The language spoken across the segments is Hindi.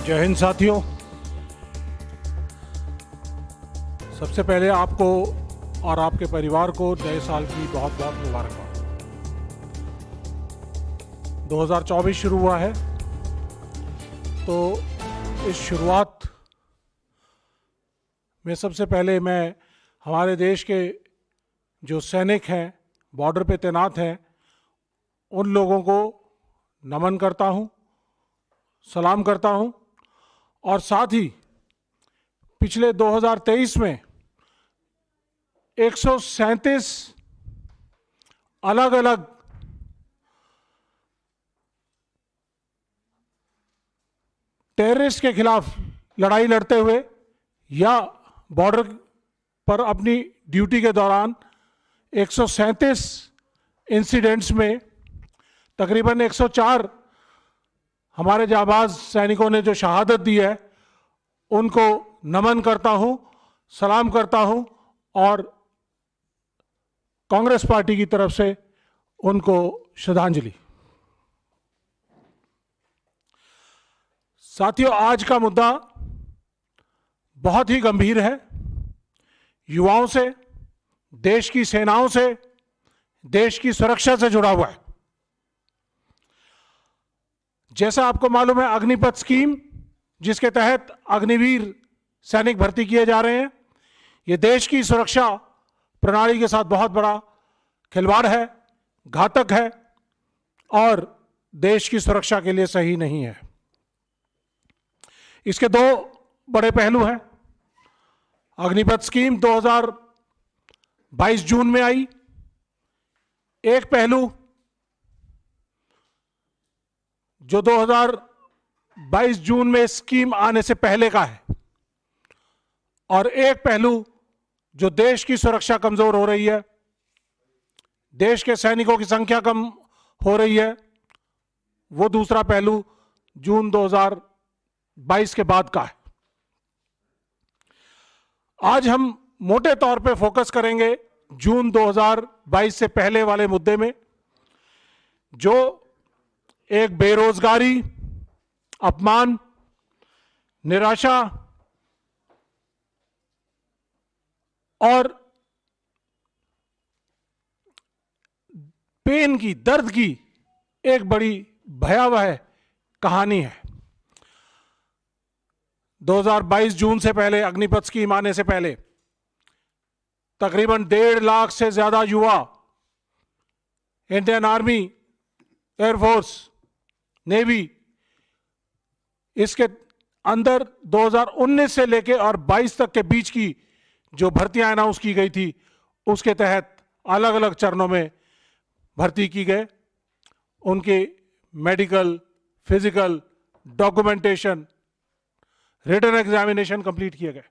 जय हिंद साथियों। सबसे पहले आपको और आपके परिवार को नए साल की बहुत बहुत मुबारकबाद। 2024 शुरू हुआ है, तो इस शुरुआत में सबसे पहले मैं हमारे देश के जो सैनिक हैं, बॉर्डर पे तैनात हैं, उन लोगों को नमन करता हूं, सलाम करता हूं। और साथ ही पिछले 2023 में 137 अलग अलग टेररिस्ट के खिलाफ लड़ाई लड़ते हुए या बॉर्डर पर अपनी ड्यूटी के दौरान 137 इंसिडेंट्स में तकरीबन 104 हमारे जाबाज सैनिकों ने जो शहादत दी है, उनको नमन करता हूं, सलाम करता हूं और कांग्रेस पार्टी की तरफ से उनको श्रद्धांजलि। साथियों, आज का मुद्दा बहुत ही गंभीर है। युवाओं से, देश की सेनाओं से, देश की सुरक्षा से जुड़ा हुआ है। जैसा आपको मालूम है, अग्निपथ स्कीम, जिसके तहत अग्निवीर सैनिक भर्ती किए जा रहे हैं, ये देश की सुरक्षा प्रणाली के साथ बहुत बड़ा खिलवाड़ है, घातक है और देश की सुरक्षा के लिए सही नहीं है। इसके दो बड़े पहलू हैं। अग्निपथ स्कीम 2022 जून में आई। एक पहलू जो 2022 जून में स्कीम आने से पहले का है, और एक पहलू जो देश की सुरक्षा कमजोर हो रही है, देश के सैनिकों की संख्या कम हो रही है, वो दूसरा पहलू जून 2022 के बाद का है। आज हम मोटे तौर पे फोकस करेंगे जून 2022 से पहले वाले मुद्दे में, जो एक बेरोजगारी, अपमान, निराशा और पेन की, दर्द की एक बड़ी भयावह कहानी है। 2022 जून से पहले, अग्निपथ स्कीम आने से पहले, तकरीबन 1.5 लाख से ज्यादा युवा इंडियन आर्मी, एयरफोर्स, नेवी, इसके अंदर 2019 से लेके और 22 तक के बीच की जो भर्तियां अनाउंस की गई थी, उसके तहत अलग अलग चरणों में भर्ती की गए। उनके medical, physical, documentation, written examination complete किए गए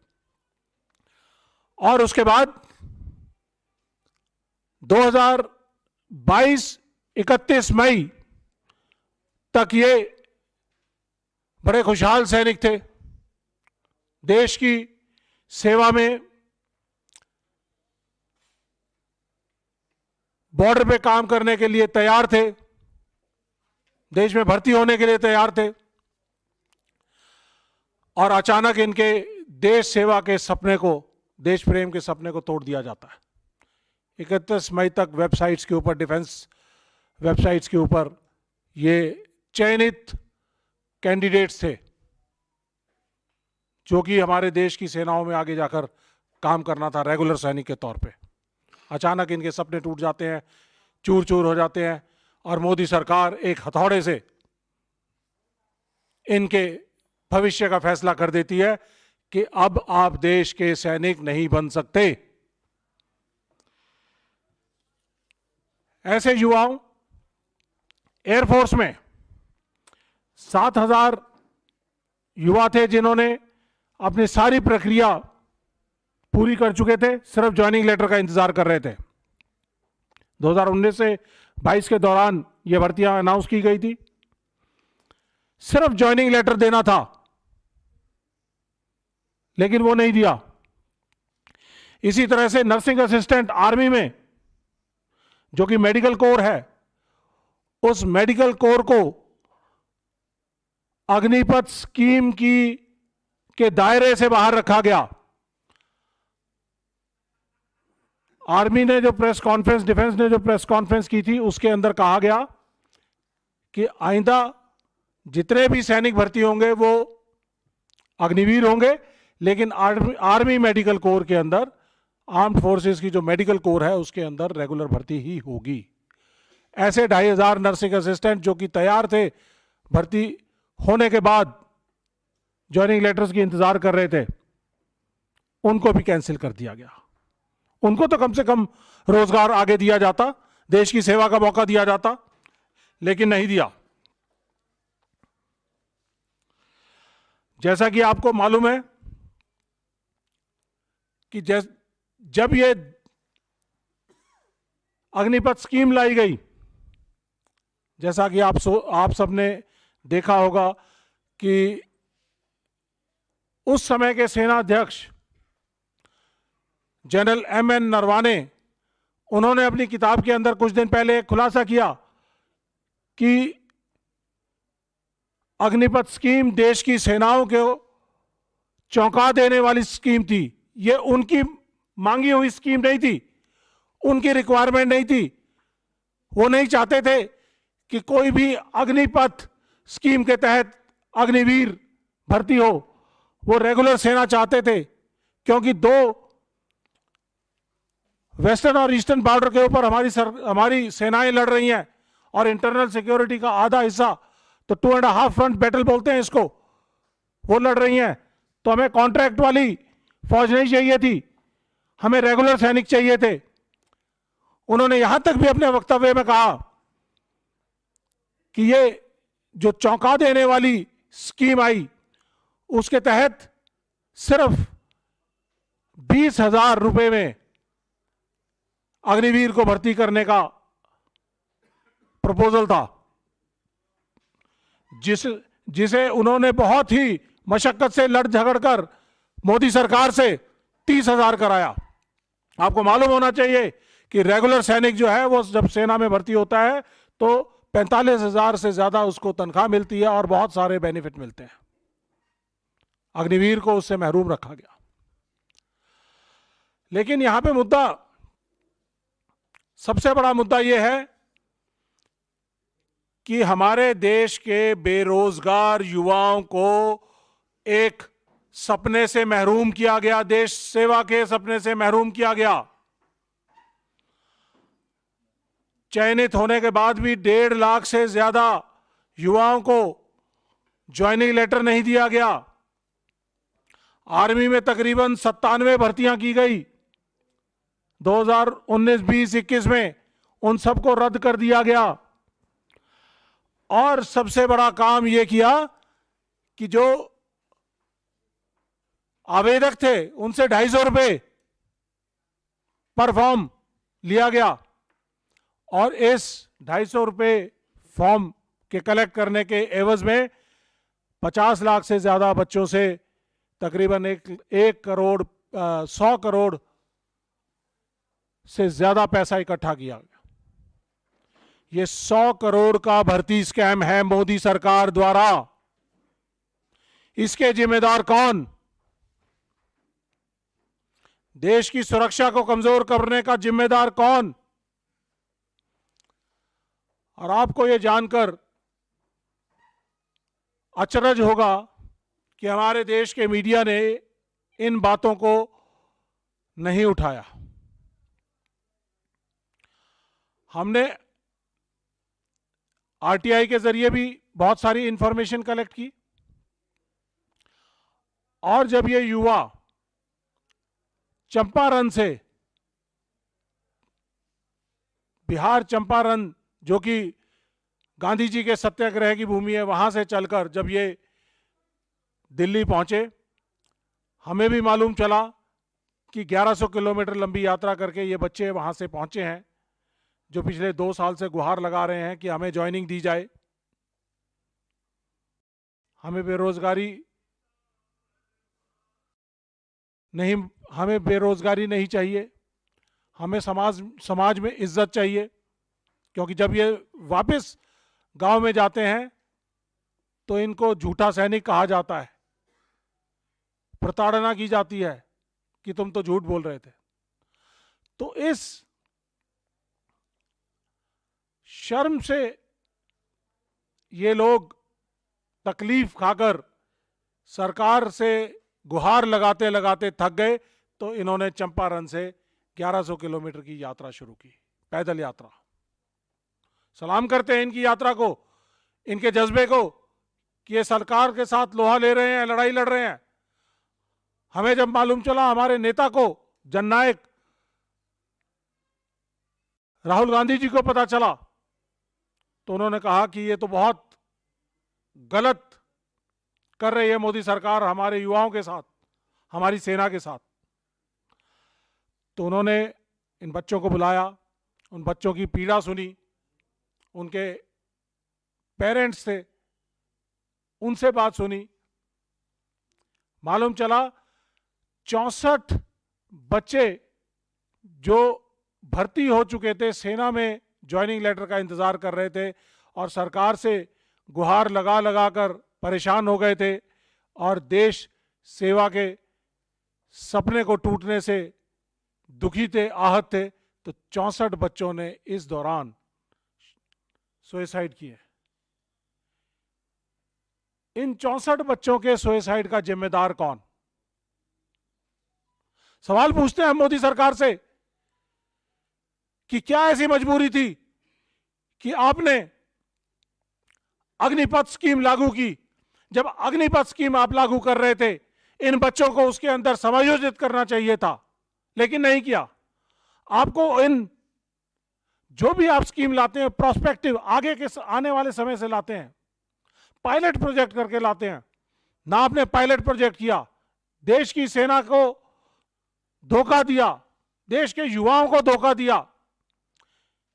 और उसके बाद 2022 31 मई तक ये बड़े खुशहाल सैनिक थे, देश की सेवा में, बॉर्डर पे काम करने के लिए तैयार थे, देश में भर्ती होने के लिए तैयार थे, और अचानक इनके देश सेवा के सपने को, देश प्रेम के सपने को तोड़ दिया जाता है। 31 मई तक वेबसाइट्स के ऊपर, डिफेंस वेबसाइट्स के ऊपर ये चयनित कैंडिडेट्स थे जो कि हमारे देश की सेनाओं में आगे जाकर काम करना था रेगुलर सैनिक के तौर पे। अचानक इनके सपने टूट जाते हैं, चूर चूर हो जाते हैं, और मोदी सरकार एक हथौड़े से इनके भविष्य का फैसला कर देती है कि अब आप देश के सैनिक नहीं बन सकते। ऐसे युवाओं, एयरफोर्स में 7,000 युवा थे जिन्होंने अपनी सारी प्रक्रिया पूरी कर चुके थे, सिर्फ ज्वाइनिंग लेटर का इंतजार कर रहे थे। 2019 से 22 के दौरान ये भर्तियां अनाउंस की गई थी, सिर्फ ज्वाइनिंग लेटर देना था, लेकिन वो नहीं दिया। इसी तरह से नर्सिंग असिस्टेंट आर्मी में, जो कि मेडिकल कोर है, उस मेडिकल कोर को अग्निपथ स्कीम की के दायरे से बाहर रखा गया। आर्मी ने जो प्रेस कॉन्फ्रेंस, डिफेंस ने जो प्रेस कॉन्फ्रेंस की थी, उसके अंदर कहा गया कि आइंदा जितने भी सैनिक भर्ती होंगे वो अग्निवीर होंगे, लेकिन आर्मी मेडिकल कोर के अंदर, आर्म्ड फोर्सेस की जो मेडिकल कोर है उसके अंदर रेगुलर भर्ती ही होगी। ऐसे 2500 नर्सिंग असिस्टेंट जो कि तैयार थे, भर्ती होने के बाद ज्वाइनिंग लेटर्स की इंतजार कर रहे थे, उनको भी कैंसिल कर दिया गया। उनको तो कम से कम रोजगार आगे दिया जाता, देश की सेवा का मौका दिया जाता, लेकिन नहीं दिया। जैसा कि आपको मालूम है कि जब ये अग्निपथ स्कीम लाई गई, जैसा कि आप सबने देखा होगा कि उस समय के सेनाध्यक्ष जनरल एम.एन. नरवाने, उन्होंने अपनी किताब के अंदर कुछ दिन पहले खुलासा किया कि अग्निपथ स्कीम देश की सेनाओं को चौंका देने वाली स्कीम थी। ये उनकी मांगी हुई स्कीम नहीं थी, उनकी रिक्वायरमेंट नहीं थी। वो नहीं चाहते थे कि कोई भी अग्निपथ स्कीम के तहत अग्निवीर भर्ती हो, वो रेगुलर सेना चाहते थे, क्योंकि दो वेस्टर्न और ईस्टर्न बॉर्डर के ऊपर हमारी सेनाएं लड़ रही हैं, और इंटरनल सिक्योरिटी का आधा हिस्सा, तो 2.5 फ्रंट बैटल बोलते हैं इसको, वो लड़ रही हैं। तो हमें कॉन्ट्रैक्ट वाली फौज नहीं चाहिए थी, हमें रेगुलर सैनिक चाहिए थे। उन्होंने यहां तक भी अपने वक्तव्य में कहा कि ये जो चौंका देने वाली स्कीम आई, उसके तहत सिर्फ 20,000 रुपए में अग्निवीर को भर्ती करने का प्रपोजल था, जिसे उन्होंने बहुत ही मशक्कत से लड़ झगड़ कर मोदी सरकार से 30,000 कराया। आपको मालूम होना चाहिए कि रेगुलर सैनिक जो है वो जब सेना में भर्ती होता है तो 45,000 से ज्यादा उसको तनख्वाह मिलती है और बहुत सारे बेनिफिट मिलते हैं। अग्निवीर को उससे महरूम रखा गया। लेकिन यहां पे मुद्दा, सबसे बड़ा मुद्दा यह है कि हमारे देश के बेरोजगार युवाओं को एक सपने से महरूम किया गया, देश सेवा के सपने से महरूम किया गया। चयनित होने के बाद भी 1.5 लाख से ज्यादा युवाओं को ज्वाइनिंग लेटर नहीं दिया गया। आर्मी में तकरीबन 97 भर्तियां की गई 2019, 20, 21 में, उन सबको रद्द कर दिया गया। और सबसे बड़ा काम यह किया कि जो आवेदक थे उनसे 250 रुपए पर फॉर्म लिया गया, और इस 250 रुपए फॉर्म के कलेक्ट करने के एवज में 50 लाख से ज्यादा बच्चों से तकरीबन 1 करोड़ 100 करोड़ से ज्यादा पैसा इकट्ठा किया गया। ये 100 करोड़ का भर्ती स्कैम है मोदी सरकार द्वारा। इसके जिम्मेदार कौन? देश की सुरक्षा को कमजोर करने का जिम्मेदार कौन? और आपको यह जानकर अचरज होगा कि हमारे देश के मीडिया ने इन बातों को नहीं उठाया। हमने आरटीआई के जरिए भी बहुत सारी इंफॉर्मेशन कलेक्ट की, और जब ये युवा चंपारण से, बिहार चंपारण जो कि गांधी जी के सत्याग्रह की भूमि है, वहां से चलकर जब ये दिल्ली पहुंचे, हमें भी मालूम चला कि 1100 किलोमीटर लंबी यात्रा करके ये बच्चे वहां से पहुंचे हैं, जो पिछले 2 साल से गुहार लगा रहे हैं कि हमें ज्वाइनिंग दी जाए, हमें बेरोजगारी नहीं चाहिए, हमें समाज में इज्जत चाहिए। क्योंकि जब ये वापस गांव में जाते हैं तो इनको झूठा सैनिक कहा जाता है, प्रताड़ना की जाती है कि तुम तो झूठ बोल रहे थे। तो इस शर्म से ये लोग तकलीफ खाकर सरकार से गुहार लगाते लगाते थक गए, तो इन्होंने चंपारण से 1100 किलोमीटर की यात्रा शुरू की, पैदल यात्रा। सलाम करते हैं इनकी यात्रा को, इनके जज्बे को कि ये सरकार के साथ लोहा ले रहे हैं, लड़ाई लड़ रहे हैं। हमें जब मालूम चला, हमारे नेता को, जननायक राहुल गांधी जी को पता चला, तो उन्होंने कहा कि ये तो बहुत गलत कर रही है मोदी सरकार हमारे युवाओं के साथ, हमारी सेना के साथ। तो उन्होंने इन बच्चों को बुलाया, उन बच्चों की पीड़ा सुनी, उनके पेरेंट्स थे, उनसे बात सुनी। मालूम चला 64 बच्चे जो भर्ती हो चुके थे, सेना में ज्वाइनिंग लेटर का इंतजार कर रहे थे और सरकार से गुहार लगा लगा कर परेशान हो गए थे और देश सेवा के सपने को टूटने से दुखी थे, आहत थे, तो 64 बच्चों ने इस दौरान सुसाइड किए। इन 64 बच्चों के सुसाइड का जिम्मेदार कौन? सवाल पूछते हैं हम मोदी सरकार से कि क्या ऐसी मजबूरी थी कि आपने अग्निपथ स्कीम लागू की? जब अग्निपथ स्कीम आप लागू कर रहे थे, इन बच्चों को उसके अंदर समायोजित करना चाहिए था, लेकिन नहीं किया। आपको इन जो भी आप स्कीम लाते हैं, प्रोस्पेक्टिव, आगे के आने वाले समय से लाते हैं, पायलट प्रोजेक्ट करके लाते हैं ना। आपने पायलट प्रोजेक्ट किया, देश की सेना को धोखा दिया, देश के युवाओं को धोखा दिया।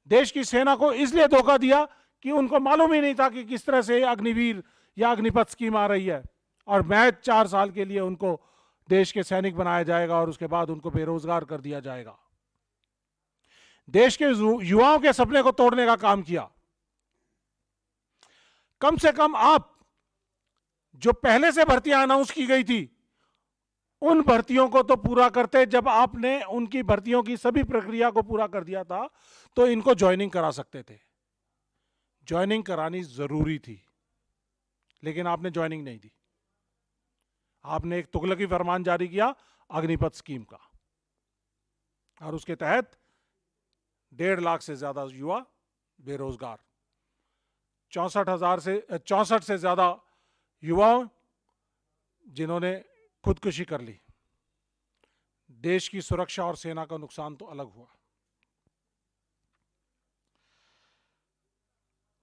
देश की सेना को इसलिए धोखा दिया कि उनको मालूम ही नहीं था कि किस तरह से अग्निवीर या अग्निपथ स्कीम आ रही है, और महज 4 साल के लिए उनको देश के सैनिक बनाया जाएगा और उसके बाद उनको बेरोजगार कर दिया जाएगा। देश के युवाओं के सपने को तोड़ने का काम किया। कम से कम आप जो पहले से भर्तियां अनाउंस की गई थी, उन भर्तियों को तो पूरा करते। जब आपने उनकी भर्तियों की सभी प्रक्रिया को पूरा कर दिया था, तो इनको ज्वाइनिंग करा सकते थे। ज्वाइनिंग करानी जरूरी थी, लेकिन आपने ज्वाइनिंग नहीं दी। आपने एक तुगलकी फरमान जारी किया अग्निपथ स्कीम का, और उसके तहत 1.5 लाख से ज्यादा युवा बेरोजगार, 64 से ज्यादा युवाओं जिन्होंने खुदकुशी कर ली। देश की सुरक्षा और सेना का नुकसान तो अलग हुआ।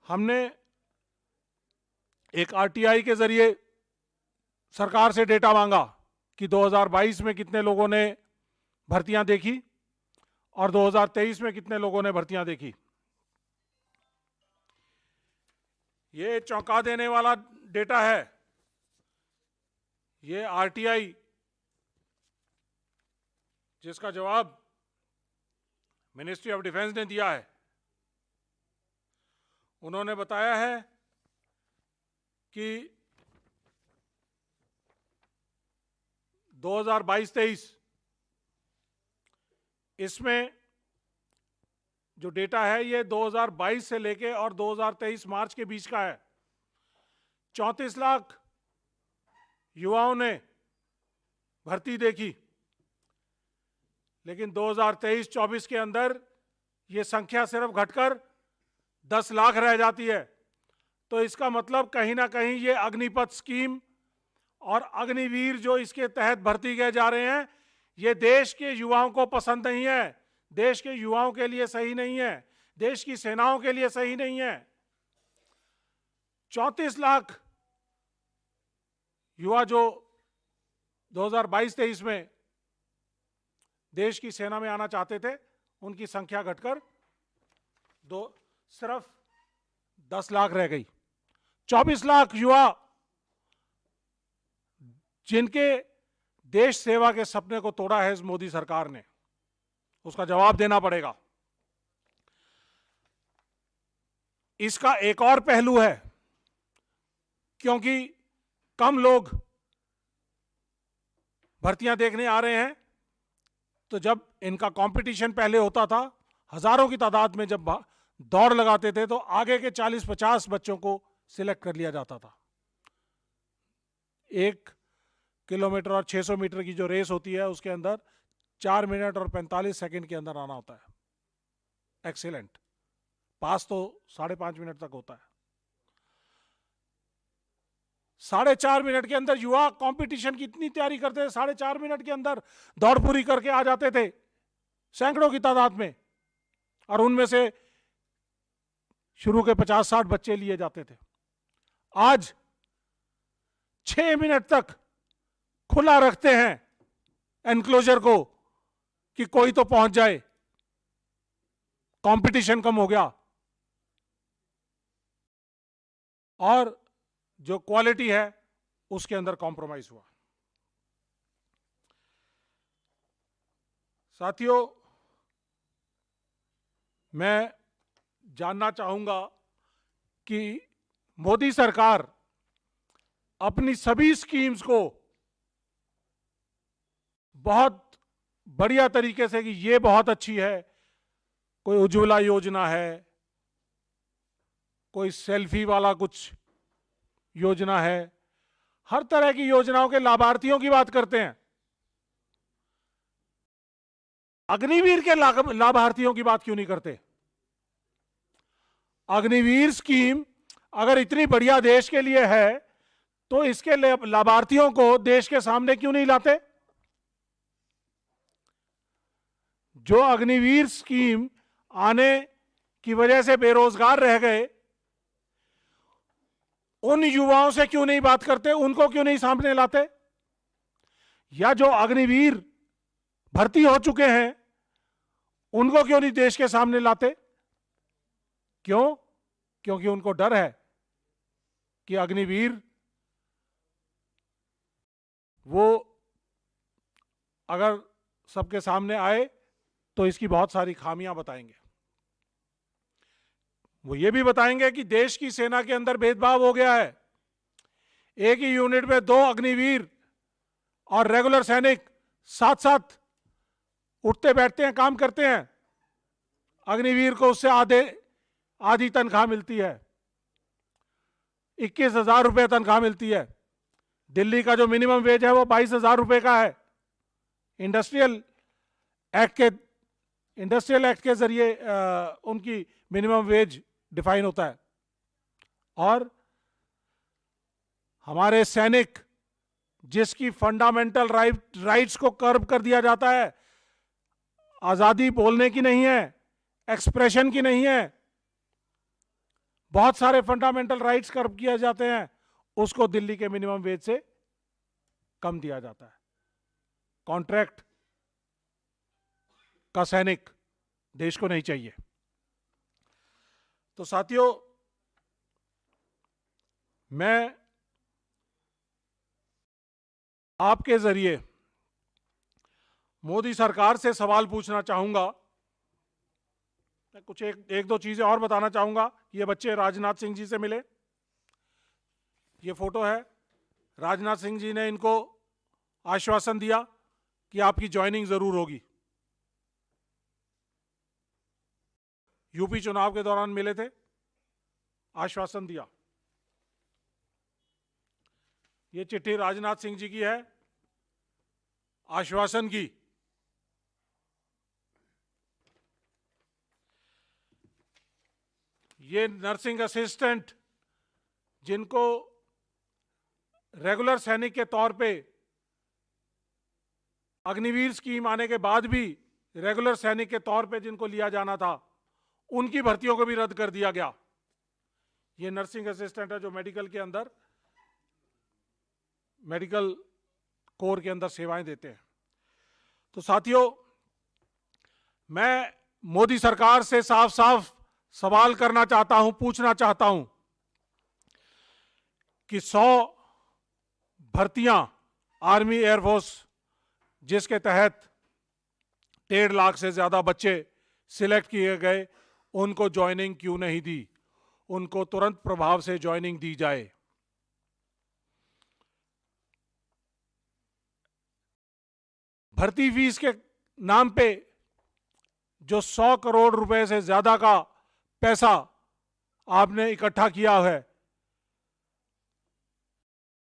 हमने एक आरटीआई के जरिए सरकार से डेटा मांगा कि 2022 में कितने लोगों ने भर्तियां देखी और 2023 में कितने लोगों ने भर्तियां देखी। ये चौंका देने वाला डेटा है। ये आरटीआई, जिसका जवाब मिनिस्ट्री ऑफ डिफेंस ने दिया है, उन्होंने बताया है कि 2022-23 इसमें जो डेटा है ये 2022 से लेके और 2023 मार्च के बीच का है। 34 लाख युवाओं ने भर्ती देखी, लेकिन 2023-24 के अंदर ये संख्या सिर्फ घटकर 10 लाख रह जाती है। तो इसका मतलब कहीं ना कहीं ये अग्निपथ स्कीम और अग्निवीर जो इसके तहत भर्ती किए जा रहे हैं, ये देश के युवाओं को पसंद नहीं है, देश के युवाओं के लिए सही नहीं है, देश की सेनाओं के लिए सही नहीं है। 34 लाख युवा जो 2022-23 में देश की सेना में आना चाहते थे, उनकी संख्या घटकर सिर्फ 10 लाख रह गई। 24 लाख युवा जिनके देश सेवा के सपने को तोड़ा है इस मोदी सरकार ने, उसका जवाब देना पड़ेगा। इसका एक और पहलू है क्योंकि कम लोग भर्तियां देखने आ रहे हैं। तो जब इनका कंपटीशन पहले होता था, हजारों की तादाद में जब दौड़ लगाते थे, तो आगे के 40-50 बच्चों को सिलेक्ट कर लिया जाता था। 1 किलोमीटर और 600 मीटर की जो रेस होती है, उसके अंदर 4 मिनट और 45 सेकंड के अंदर आना होता है। एक्सीलेंट। पास तो 5.5 मिनट तक होता है। 4.5 मिनट के अंदर युवा कंपटीशन की इतनी तैयारी करते थे, 4.5 मिनट के अंदर दौड़ पूरी करके आ जाते थे, सैकड़ों की तादाद में। और उनमें से शुरू के 50-60 बच्चे लिए जाते थे। आज 6 मिनट तक खुला रखते हैं एनक्लोजर को कि कोई तो पहुंच जाए। कंपटीशन कम हो गया और जो क्वालिटी है उसके अंदर कॉम्प्रोमाइज हुआ। साथियों, मैं जानना चाहूंगा कि मोदी सरकार अपनी सभी स्कीम्स को बहुत बढ़िया तरीके से, कि ये बहुत अच्छी है, कोई उज्ज्वला योजना है, कोई सेल्फी वाला कुछ योजना है, हर तरह की योजनाओं के लाभार्थियों की बात करते हैं। अग्निवीर के लाभार्थियों की बात क्यों नहीं करते? अग्निवीर स्कीम अगर इतनी बढ़िया देश के लिए है, तो इसके लाभार्थियों को देश के सामने क्यों नहीं लाते? जो अग्निवीर स्कीम आने की वजह से बेरोजगार रह गए, उन युवाओं से क्यों नहीं बात करते? उनको क्यों नहीं सामने लाते? या जो अग्निवीर भर्ती हो चुके हैं, उनको क्यों नहीं देश के सामने लाते? क्यों? क्योंकि उनको डर है कि अग्निवीर वो अगर सबके सामने आए तो इसकी बहुत सारी खामियां बताएंगे। वो ये भी बताएंगे कि देश की सेना के अंदर भेदभाव हो गया है। एक ही यूनिट में 2 अग्निवीर और रेगुलर सैनिक साथ साथ उठते बैठते हैं, काम करते हैं। अग्निवीर को उससे आधी तनख्वाह मिलती है, 21,000 रुपए तनख्वाह मिलती है। दिल्ली का जो मिनिमम वेज है वो 22,000 रुपए का है। इंडस्ट्रियल एक्ट के जरिए उनकी मिनिमम वेज डिफाइन होता है। और हमारे सैनिक, जिसकी फंडामेंटल राइट्स को कर्ब कर दिया जाता है, आजादी बोलने की नहीं है, एक्सप्रेशन की नहीं है, बहुत सारे फंडामेंटल राइट्स कर्ब किए जाते हैं, उसको दिल्ली के मिनिमम वेज से कम दिया जाता है। कॉन्ट्रैक्ट का सैनिक देश को नहीं चाहिए। तो साथियों, मैं आपके जरिए मोदी सरकार से सवाल पूछना चाहूंगा। मैं कुछ एक दो चीजें और बताना चाहूंगा। ये बच्चे राजनाथ सिंह जी से मिले, ये फोटो है। राजनाथ सिंह जी ने इनको आश्वासन दिया कि आपकी ज्वाइनिंग जरूर होगी। यूपी चुनाव के दौरान मिले थे, आश्वासन दिया। ये चिट्ठी राजनाथ सिंह जी की है, आश्वासन की। ये नर्सिंग असिस्टेंट जिनको रेगुलर सैनिक के तौर पे अग्निवीर स्कीम आने के बाद भी रेगुलर सैनिक के तौर पे जिनको लिया जाना था, उनकी भर्तियों को भी रद्द कर दिया गया। ये नर्सिंग असिस्टेंट है जो मेडिकल के अंदर, मेडिकल कोर के अंदर सेवाएं देते हैं। तो साथियों, मैं मोदी सरकार से साफ साफ सवाल करना चाहता हूं, पूछना चाहता हूं कि 100 भर्तियां आर्मी एयरफोर्स, जिसके तहत 1.5 लाख से ज्यादा बच्चे सिलेक्ट किए गए, उनको ज्वाइनिंग क्यों नहीं दी? उनको तुरंत प्रभाव से ज्वाइनिंग दी जाए। भर्ती फीस के नाम पे जो 100 करोड़ रुपए से ज्यादा का पैसा आपने इकट्ठा किया है,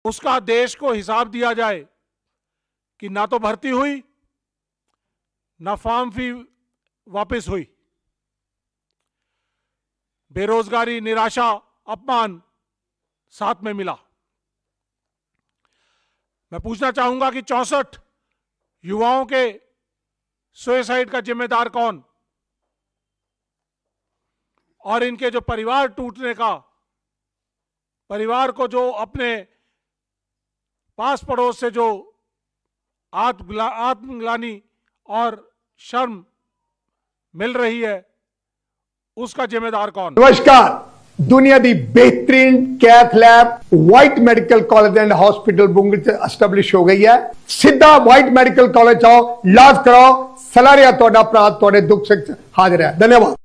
उसका देश को हिसाब दिया जाए कि ना तो भर्ती हुई, ना फॉर्म फी वापस हुई। बेरोजगारी, निराशा, अपमान साथ में मिला। मैं पूछना चाहूंगा कि 64 युवाओं के सुसाइड का जिम्मेदार कौन, और इनके जो परिवार टूटने का, परिवार को जो अपने पास पड़ोस से जो आत्मग्लानि और शर्म मिल रही है, उसका जिम्मेदार कौन? नमस्कार। दुनिया दी बेहतरीन cath lab white medical college and hospital Bungar से एस्टैब्लिश हो गई है। सीधा वाइट मेडिकल कॉलेज आओ, इलाज कराओ, सलाह रिया तोड़ा अपराध तोड़े दुख से हाजिर है। धन्यवाद।